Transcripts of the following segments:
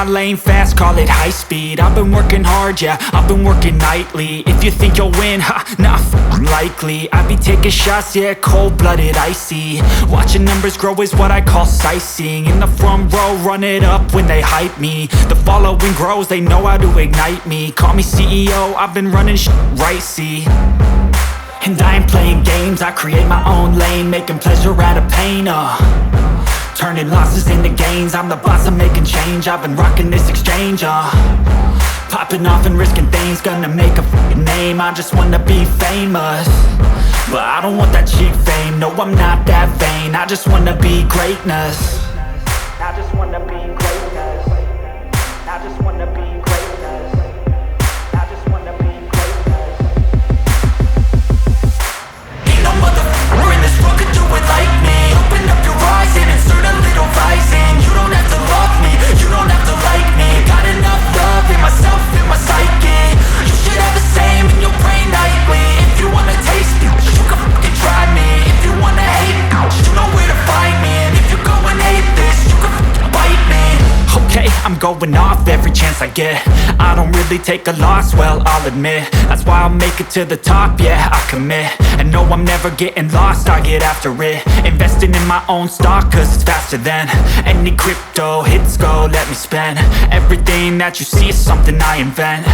lane fast, call it high speed. I've been working hard, yeah, I've been working nightly. If you think you'll win, ha, not likely. I be taking shots, yeah, cold-blooded, icy. Watching numbers grow is what I call sightseeing. In the front row, run it up when they hype me. The following grows, they know how to ignite me. Call me CEO, I've been running right, see. And I ain't playing games, I create my own lane, making pleasure out of pain, turning losses into gains. I'm the boss, I'm making change. I've been rocking this exchange, popping off and risking things. Gonna make a f***ing name. I just wanna be famous, but I don't want that cheap fame. No, I'm not that vain. I just wanna be greatness. I just wanna be greatness. I just wanna be greatness. I just wanna be greatness. Ain't no motherfucker in this world could do it like me. Open up your eyes and insert a little rising. You don't have to love me, you don't have to like me. Got enough love in myself, in my psyche. You should have the same in your brain nightly. If you wanna taste me, you can fucking try me. If you wanna hate me, you know where to find me. And if you go and hate this, you can fucking bite me. Okay, I'm going off every chance I get. I don't really take a loss, well, I'll admit. That's why I'll make it to the top, yeah, I commit. And no, I'm never getting lost, I get after it. Investing in my own stock, cause it's faster than any crypto hits go, let me spend. Everything that you see is something I invent,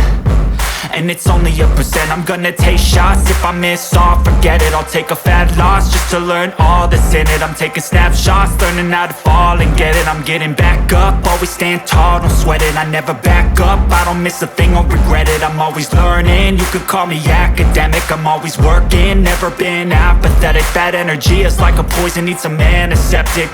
and it's only a percent. I'm gonna take shots, if I miss all, forget it. I'll take a fat loss just to learn all that's in it. I'm taking snapshots, learning how to fall and get it. I'm getting back up, always stand tall, don't sweat it. I never back up, I don't miss a thing or regret it. I'm always learning, you could call me academic. I'm always working, never been apathetic. That energy is like a poison, needs some antiseptic.